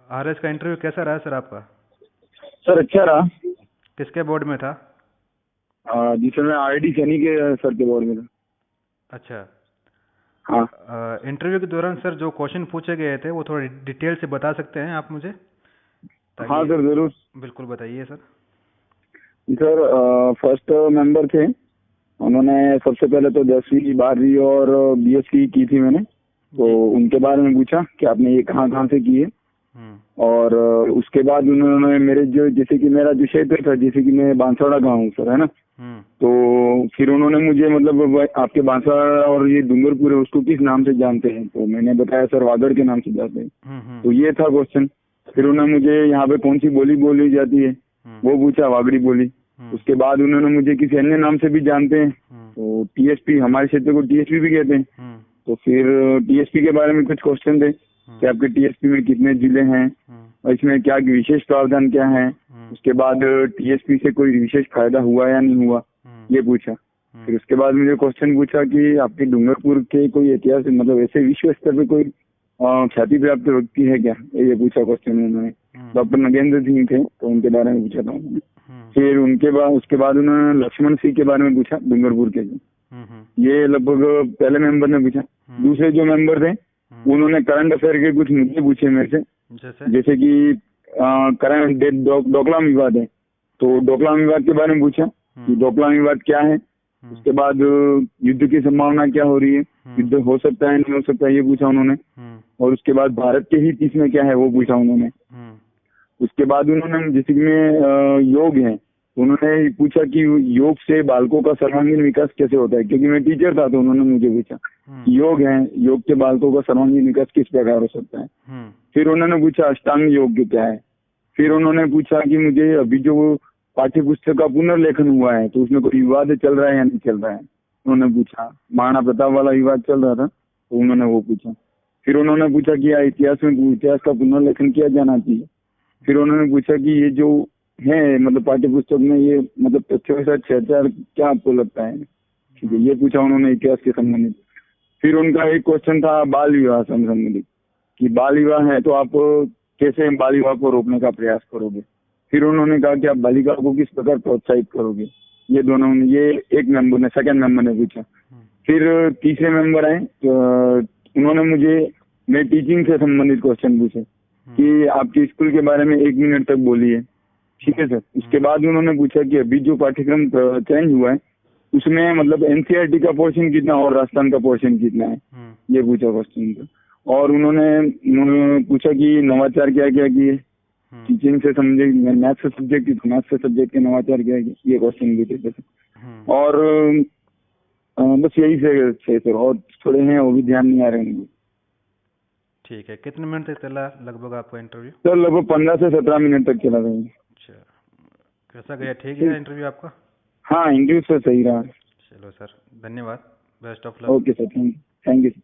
RS का interview कैसा रहा सर आपका? सर अच्छा रहा। किसके बोर्ड में था? जी सर, मैं आरडी सैनी के सर के बोर्ड में था। अच्छा। हाँ। इंटरव्यू के दौरान सर जो क्वेश्चन पूछे गए थे वो थोड़ा डिटेल से बता सकते हैं आप मुझे, हाँ ताकि? सर, जरूर। बिल्कुल बताइए सर। सर, फर्स्ट मेंबर थे। उन्होंने सबसे पहले तो 10वीं 12वीं और बीएससी की थी मैंने। तो जी। उनके बारे में पूछा कि आपने ये कहाँ कहाँ से की है। हम्म। और उसके बाद उन्होंने मेरे जो, जैसे कि मेरा जो क्षेत्र था, जैसे कि मैं बांसवाड़ा का हूँ सर, है ना। हम्म। तो फिर उन्होंने मुझे मतलब आपके बांसवाड़ा और ये डूंगरपुर है उसको किस नाम से जानते हैं, तो मैंने बताया सर वागड़ के नाम से जानते हैं। हम्म। तो ये था क्वेश्चन। फिर उन्होंने मुझे यहाँ पे कौन सी बोली बोली जाती है हम्म। वो पूछा, वागड़ी बोली। हम्म। उसके बाद उन्होंने मुझे किसी अन्य नाम से भी जानते हैं, हम्म। तो टीएसपी, हमारे क्षेत्र को टीएसपी भी कहते हैं। हम्म। तो फिर टीएसपी के बारे में कुछ क्वेश्चन थे कि आपके टीएसपी में कितने जिले हैं और इसमें क्या विशेष प्रावधान क्या है। उसके बाद टीएसपी से कोई विशेष फायदा हुआ या नहीं हुआ, ये पूछा। फिर उसके बाद मुझे क्वेश्चन पूछा कि आपके डूंगरपुर के कोई ऐतिहासिक, मतलब ऐसे विश्व स्तर पे कोई ख्याति प्राप्त व्यक्ति है क्या, ये पूछा क्वेश्चन उन्होंने। डॉक्टर नगेंद्र सिंह थे, तो उनके बारे में पूछा था उन्होंने। फिर उसके बाद उन्होंने लक्ष्मण सिंह के बारे में पूछा, डूंगरपुर के। ये लगभग पहले मेंबर ने पूछा। दूसरे जो मेंबर थे उन्होंने करंट अफेयर के कुछ मुद्दे पूछे मेरे से, जैसे कि करंट डोकलाम विवाद है, तो डोकलाम विवाद के बारे में पूछा कि डोकलाम विवाद क्या है। उसके बाद युद्ध की संभावना क्या हो रही है, युद्ध हो सकता है नहीं हो सकता, ये पूछा उन्होंने। और उसके बाद भारत के हित इसमें क्या है वो पूछा उन्होंने। उसके बाद उन्होंने, जैसे कि मैं योग है, उन्होंने पूछा कि योग से बालकों का सर्वांगीण विकास कैसे होता है, क्योंकि मैं टीचर था तो उन्होंने मुझे पूछा कि योग है, योग के बालकों का सर्वांगीण विकास किस प्रकार हो सकता है। फिर उन्होंने पूछा अष्टांग योग क्या है। फिर उन्होंने पूछा कि मुझे अभी जो पाठ्य पुस्तक का पुनर्लेखन हुआ है तो उसमें कोई विवाद चल रहा है या नहीं चल रहा है, उन्होंने पूछा। महाराणा प्रताप वाला विवाद चल रहा था तो उन्होंने वो पूछा। फिर उन्होंने पूछा कि इतिहास का पुनर्लेखन किया जाना चाहिए। फिर उन्होंने पूछा कि ये जो है, मतलब पाठ्य पुस्तक में ये मतलब तथ्यों के साथ छेड़छाड़ क्या आपको लगता है, ठीक है, ये पूछा उन्होंने इतिहास के संबंधित। फिर उनका एक क्वेश्चन था बाल विवाह से संबंधित, कि बाल विवाह है तो आप कैसे बाल विवाह को रोकने का प्रयास करोगे। फिर उन्होंने कहा कि आप बालिकाओं को किस प्रकार प्रोत्साहित करोगे। ये दोनों, ये एक मेंबर ने, सेकंड मेंबर ने पूछा। फिर तीसरे मेंबर आए तो उन्होंने मुझे, मैं टीचिंग से संबंधित क्वेश्चन पूछे कि आपके स्कूल के बारे में 1 मिनट तक बोलिए, ठीक है सर। उसके बाद उन्होंने पूछा कि अभी जो पाठ्यक्रम चेंज हुआ है उसमें मतलब एनसीईआरटी का पोर्शन कितना और राजस्थान का पोर्शन कितना है, ये पूछा क्वेश्चन। और उन्होंने पूछा कि नवाचार क्या क्या किए, टीचिंग से सब्जेक्ट, मैथ से सब्जेक्ट, मैथ से सब्जेक्ट के नवाचार क्या किए, ये क्वेश्चन पूछे थे। और बस यही से सर, और थोड़े हैं वो भी ध्यान नहीं आ रहे हैं। ठीक है। कितने मिनट तक चला लगभग आपका इंटरव्यू? सर लगभग 15 से 17 मिनट तक चला गया। अच्छा, कैसा गया? ठीक है इंटरव्यू आपका? हाँ, इंटरव्यू सर सही रहा। चलो सर, धन्यवाद। Best of luck. Okay sir, thank you sir.